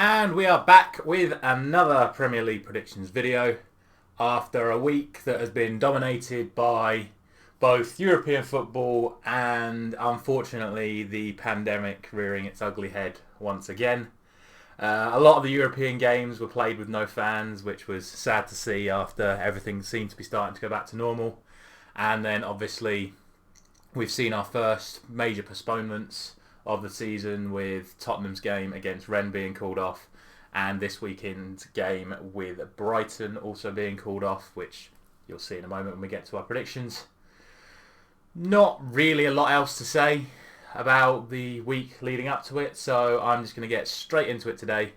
And we are back with another Premier League predictions video after a week that has been dominated by both European football and, unfortunately, the pandemic rearing its ugly head once again. A lot of the European games were played with no fans, which was sad to see after everything seemed to be starting to go back to normal. And then, obviously, we've seen our first major postponements of the season, with Tottenham's game against Rennes being called off, and this weekend's game with Brighton also being called off, which you'll see in a moment when we get to our predictions. Not really a lot else to say about the week leading up to it, so I'm just going to get straight into it today.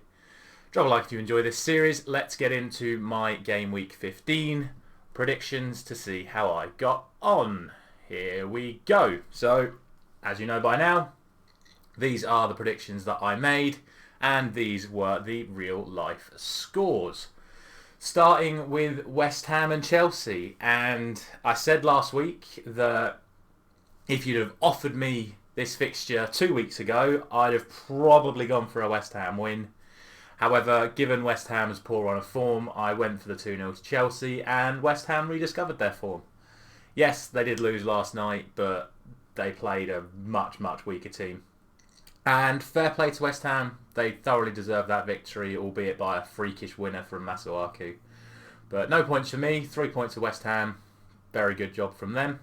Drop a like if you enjoy this series. Let's get into my Game Week 15 predictions to see how I got on. Here we go. So, as you know by now, these are the predictions that I made, and these were the real life scores. Starting with West Ham and Chelsea, and I said last week that if you'd have offered me this fixture 2 weeks ago, I'd have probably gone for a West Ham win. However, given West Ham's poor run of form, I went for the 2-0 to Chelsea, and West Ham rediscovered their form. Yes, they did lose last night, but they played a much, much weaker team. And fair play to West Ham, they thoroughly deserved that victory, albeit by a freakish winner from Masuaku. But no points for me, 3 points to West Ham, very good job from them.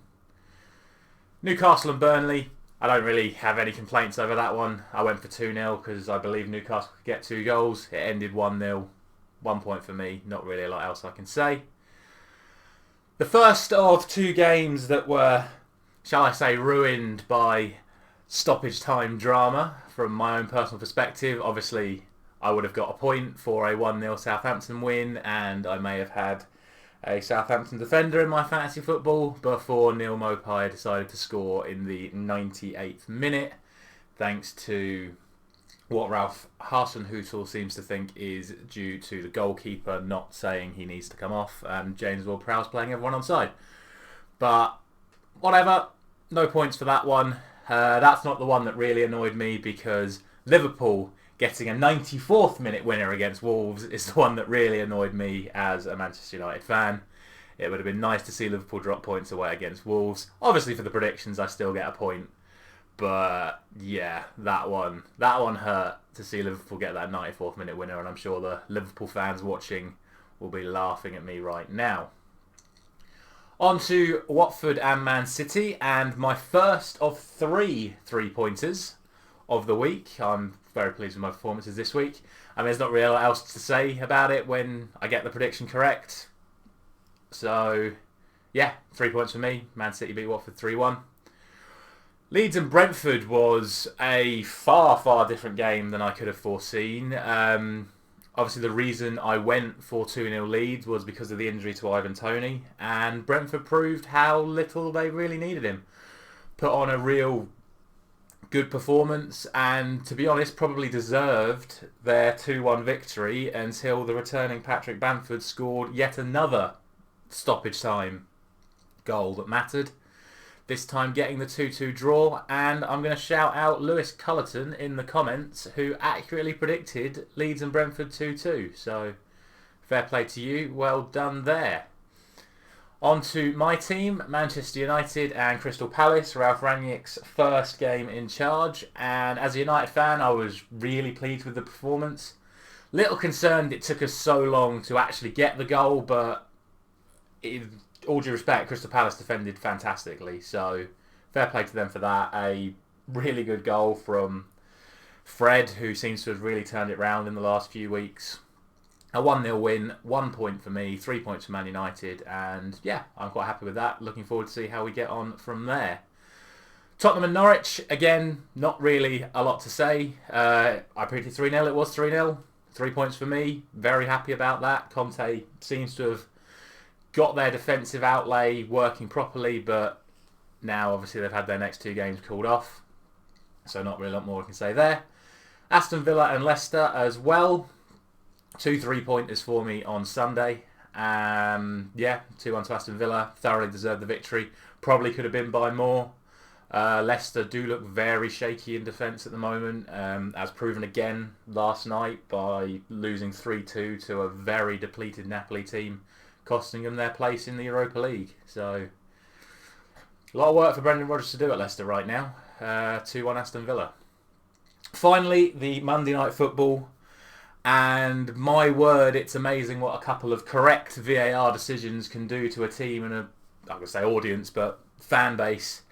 Newcastle and Burnley, I don't really have any complaints over that one. I went for 2-0 because I believe Newcastle could get 2 goals. It ended 1-0, 1 point for me, not really a lot else I can say. The first of 2 games that were, shall I say, ruined by stoppage time drama from my own personal perspective. Obviously, I would have got a point for a 1-0 Southampton win, and I may have had a Southampton defender in my fantasy football before Neil Mopai decided to score in the 98th minute, thanks to what Ralph Hasenhüttl seems to think is due to the goalkeeper not saying he needs to come off, and James Ward-Prowse playing everyone onside. But whatever, no points for that one. That's not the one that really annoyed me, because Liverpool getting a 94th minute winner against Wolves is the one that really annoyed me as a Manchester United fan. It would have been nice to see Liverpool drop points away against Wolves. Obviously for the predictions I still get a point, but yeah, that one hurt to see Liverpool get that 94th minute winner, and I'm sure the Liverpool fans watching will be laughing at me right now. On to Watford and Man City, and my first of 3 3-pointers of the week. I'm very pleased with my performances this week. I mean, there's not really a lot else to say about it when I get the prediction correct. So, yeah, 3 points for me. Man City beat Watford 3-1. Leeds and Brentford was a far, far different game than I could have foreseen. Obviously, the reason I went for 2-0 Leeds was because of the injury to Ivan Toney, and Brentford proved how little they really needed him. Put on a real good performance, and to be honest, probably deserved their 2-1 victory until the returning Patrick Bamford scored yet another stoppage time goal that mattered. This time getting the 2-2 draw, and I'm going to shout out Lewis Cullerton in the comments, who accurately predicted Leeds and Brentford 2-2. So, fair play to you, well done there. On to my team, Manchester United and Crystal Palace, Ralph Rangnick's first game in charge, and as a United fan I was really pleased with the performance. Little concerned it took us so long to actually get the goal, but all due respect, Crystal Palace defended fantastically, so fair play to them for that. A really good goal from Fred, who seems to have really turned it round in the last few weeks. A 1-0 win, 1 point for me, 3 points for Man United, and yeah, I'm quite happy with that. Looking forward to see how we get on from there. Tottenham and Norwich, again, not really a lot to say. I predicted 3-0, it was 3-0. 3 points for me, very happy about that. Conte seems to have got their defensive outlay working properly, but now obviously they've had their next 2 games called off, so not really a lot more we can say there. Aston Villa and Leicester as well. 2 3-pointers for me on Sunday. Yeah, 2-1 to Aston Villa. Thoroughly deserved the victory. Probably could have been by more, Leicester do look very shaky in defence at the moment, as proven again last night by losing 3-2 to a very depleted Napoli team, costing them their place in the Europa League. So, a lot of work for Brendan Rodgers to do at Leicester right now. 2-1 Aston Villa. Finally, the Monday Night Football. And my word, it's amazing what a couple of correct VAR decisions can do to a team and I'm going to say audience, but fan base.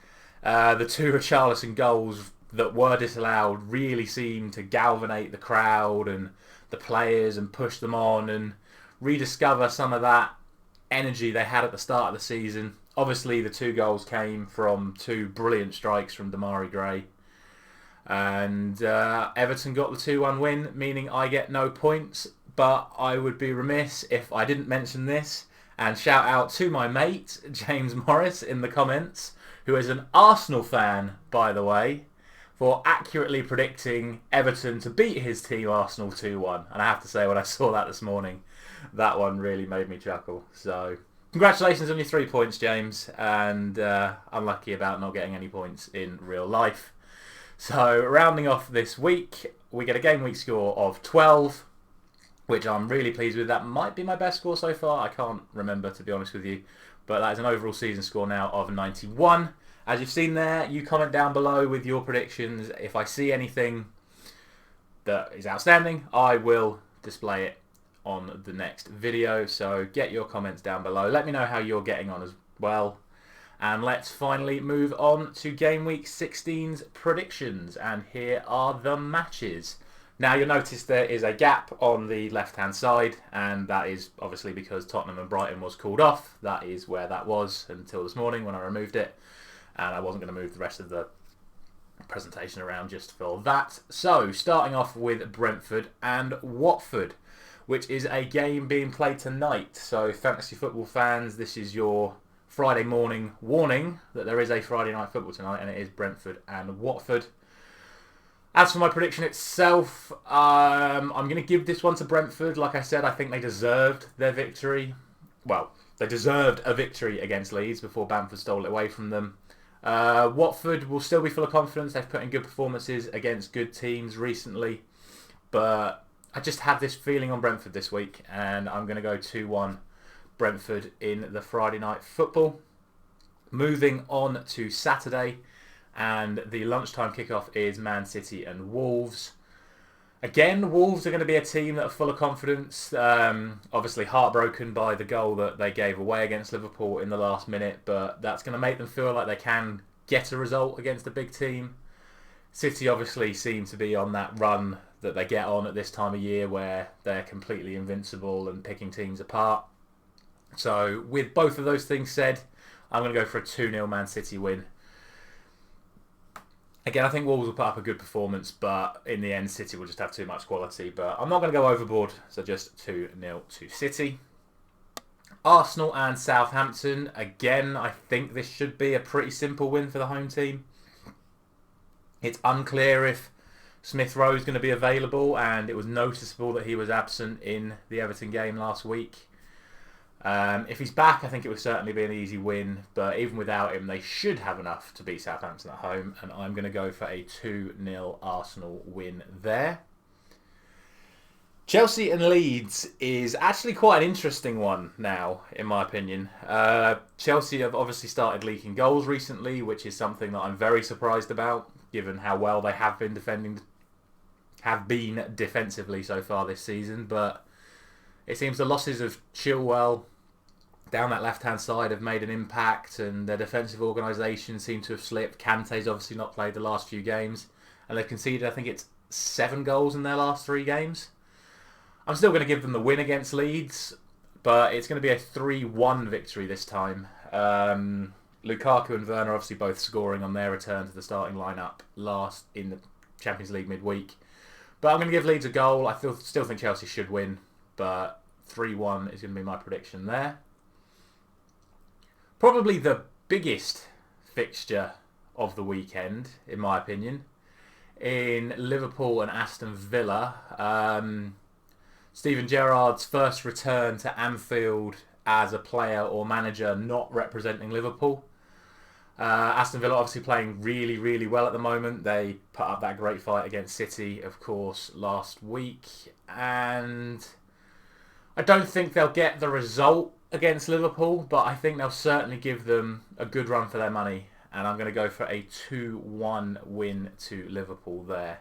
The two Richarlison goals that were disallowed really seemed to galvanise the crowd and the players and push them on and rediscover some of that energy they had at the start of the season. Obviously, the 2 goals came from 2 brilliant strikes from Damari Gray. And Everton got the 2-1 win, meaning I get no points. But I would be remiss if I didn't mention this and shout out to my mate, James Morris, in the comments, who is an Arsenal fan, by the way, for accurately predicting Everton to beat his team Arsenal 2-1. And I have to say, when I saw that this morning, that one really made me chuckle. So, congratulations on your 3 points, James, and unlucky about not getting any points in real life. So, rounding off this week, we get a game week score of 12, which I'm really pleased with. That might be my best score so far. I can't remember, to be honest with you. But that is an overall season score now of 91. As you've seen there, you comment down below with your predictions. If I see anything that is outstanding, I will display it on the next video. So get your comments down below. Let me know how you're getting on as well. And let's finally move on to Game Week 16's predictions. And here are the matches. Now you'll notice there is a gap on the left-hand side, and that is obviously because Tottenham and Brighton was called off. That is where that was until this morning when I removed it. And I wasn't going to move the rest of the presentation around just for that. So, starting off with Brentford and Watford, which is a game being played tonight. So, fantasy football fans, this is your Friday morning warning that there is a Friday night football tonight, and it is Brentford and Watford. As for my prediction itself, I'm going to give this one to Brentford. Like I said, I think they deserved their victory. Well, they deserved a victory against Leeds before Bamford stole it away from them. Watford will still be full of confidence. They've put in good performances against good teams recently. But I just have this feeling on Brentford this week, and I'm going to go 2-1 Brentford in the Friday night football. Moving on to Saturday, and the lunchtime kickoff is Man City and Wolves. Again, Wolves are going to be a team that are full of confidence. Obviously heartbroken by the goal that they gave away against Liverpool in the last minute, but that's going to make them feel like they can get a result against a big team. City obviously seem to be on that run that they get on at this time of year where they're completely invincible and picking teams apart. So, with both of those things said, I'm going to go for a 2-0 Man City win. Again, I think Wolves will put up a good performance, but in the end, City will just have too much quality. But I'm not going to go overboard, so just 2-0 to City. Arsenal and Southampton. Again, I think this should be a pretty simple win for the home team. It's unclear if Smith Rowe is going to be available, and it was noticeable that he was absent in the Everton game last week. If he's back, I think it would certainly be an easy win, but even without him, they should have enough to beat Southampton at home, and I'm going to go for a 2-0 Arsenal win there. Chelsea and Leeds is actually quite an interesting one now, in my opinion. Chelsea have obviously started leaking goals recently, which is something that I'm very surprised about, given how well they have been defensively so far this season, but it seems the losses of Chilwell down that left-hand side have made an impact, and their defensive organisation seem to have slipped. Kante's obviously not played the last few games, and they've conceded, I think it's 7 goals in their last 3 games. I'm still going to give them the win against Leeds, but it's going to be a 3-1 victory this time. Lukaku and Werner obviously both scoring on their return to the starting lineup last in the Champions League midweek. But I'm going to give Leeds a goal. I still think Chelsea should win, but 3-1 is going to be my prediction there. Probably the biggest fixture of the weekend, in my opinion, in Liverpool and Aston Villa. Steven Gerrard's first return to Anfield as a player or manager not representing Liverpool. Aston Villa obviously playing really, really well at the moment. They put up that great fight against City, of course, last week. And I don't think they'll get the result against Liverpool, but I think they'll certainly give them a good run for their money. And I'm going to go for a 2-1 win to Liverpool there.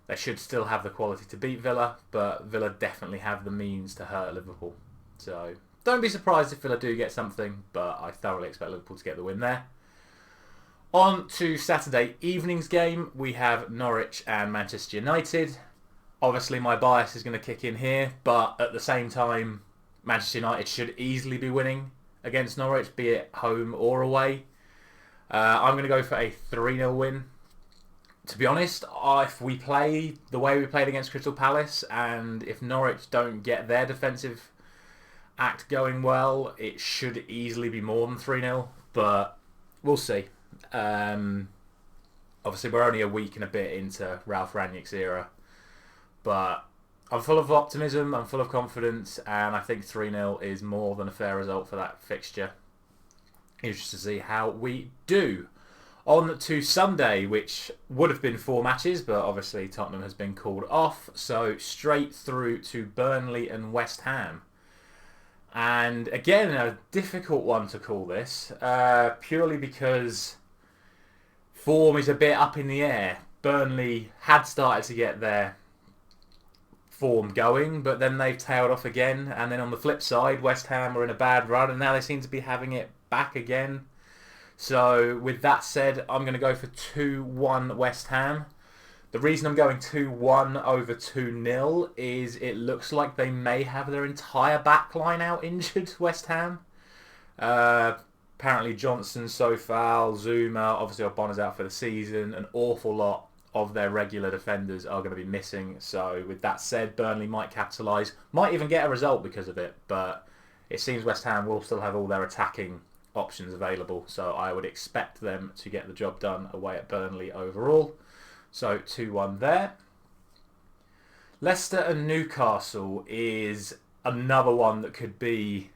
They should still have the quality to beat Villa, but Villa definitely have the means to hurt Liverpool. So don't be surprised if Villa do get something, but I thoroughly expect Liverpool to get the win there. On to Saturday evening's game, we have Norwich and Manchester United. Obviously, my bias is going to kick in here, but at the same time, Manchester United should easily be winning against Norwich, be it home or away. I'm going to go for a 3-0 win. To be honest, if we play the way we played against Crystal Palace, and if Norwich don't get their defensive act going well, it should easily be more than 3-0, but we'll see. Obviously, we're only a week and a bit into Ralph Rangnick's era, but I'm full of optimism, I'm full of confidence, and I think 3-0 is more than a fair result for that fixture. Interested to see how we do. On to Sunday, which would have been 4 matches, but obviously Tottenham has been called off, so straight through to Burnley and West Ham. And again, a difficult one to call this, purely because form is a bit up in the air. Burnley had started to get their form going, but then they've tailed off again. And then on the flip side, West Ham were in a bad run, and now they seem to be having it back again. So with that said, I'm going to go for 2-1 West Ham. The reason I'm going 2-1 over 2-0 is it looks like they may have their entire back line out injured, West Ham. Apparently Johnson, Sofal, Zuma, obviously Obonna's out for the season. An awful lot of their regular defenders are going to be missing. So with that said, Burnley might capitalise, might even get a result because of it. But it seems West Ham will still have all their attacking options available. So I would expect them to get the job done away at Burnley overall. So 2-1 there. Leicester and Newcastle is another one that could be,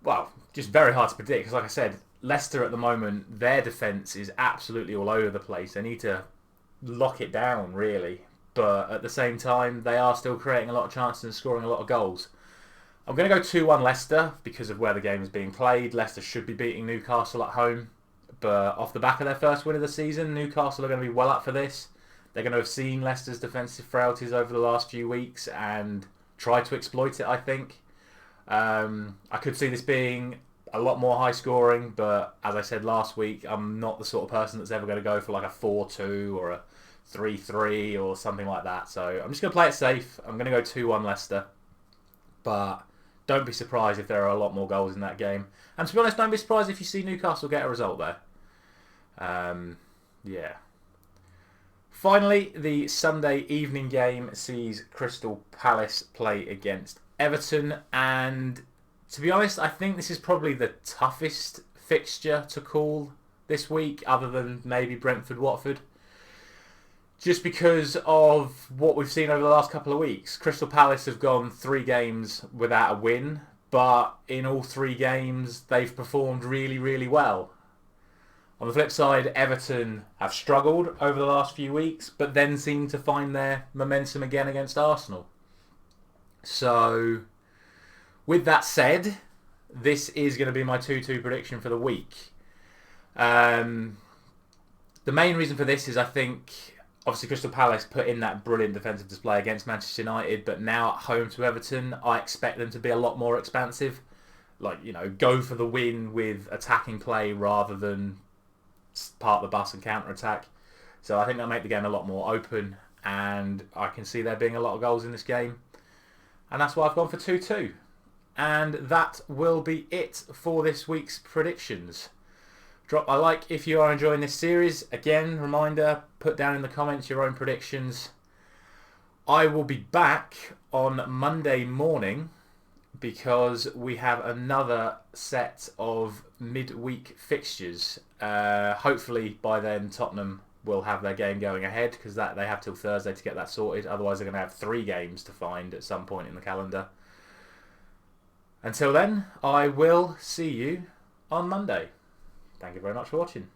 well, just very hard to predict. Because like I said, Leicester at the moment, their defence is absolutely all over the place. They need to lock it down, really. But at the same time, they are still creating a lot of chances and scoring a lot of goals. I'm going to go 2-1 Leicester because of where the game is being played. Leicester should be beating Newcastle at home. But off the back of their first win of the season, Newcastle are going to be well up for this. They're going to have seen Leicester's defensive frailties over the last few weeks and try to exploit it, I think. I could see this being a lot more high scoring, but as I said last week, I'm not the sort of person that's ever going to go for like a 4-2 or a 3-3 or something like that. So I'm just going to play it safe. I'm going to go 2-1 Leicester. But don't be surprised if there are a lot more goals in that game. And to be honest, don't be surprised if you see Newcastle get a result there. Yeah. Finally, the Sunday evening game sees Crystal Palace play against Everton. And to be honest, I think this is probably the toughest fixture to call this week, other than maybe Brentford-Watford. Just because of what we've seen over the last couple of weeks. Crystal Palace have gone 3 games without a win, but in all 3 games they've performed really, really well. On the flip side, Everton have struggled over the last few weeks, but then seem to find their momentum again against Arsenal. So, with that said, this is going to be my 2-2 prediction for the week. The main reason for this is I think, obviously Crystal Palace put in that brilliant defensive display against Manchester United, but now at home to Everton, I expect them to be a lot more expansive. Like, you know, go for the win with attacking play rather than part the bus and counter-attack. So I think that'll make the game a lot more open, and I can see there being a lot of goals in this game. And that's why I've gone for 2-2. And that will be it for this week's predictions. Drop a like if you are enjoying this series. Again, reminder, put down in the comments your own predictions. I will be back on Monday morning because we have another set of midweek fixtures. Hopefully by then Tottenham will have their game going ahead because they have till Thursday to get that sorted. Otherwise they're going to have 3 games to find at some point in the calendar. Until then, I will see you on Monday. Thank you very much for watching.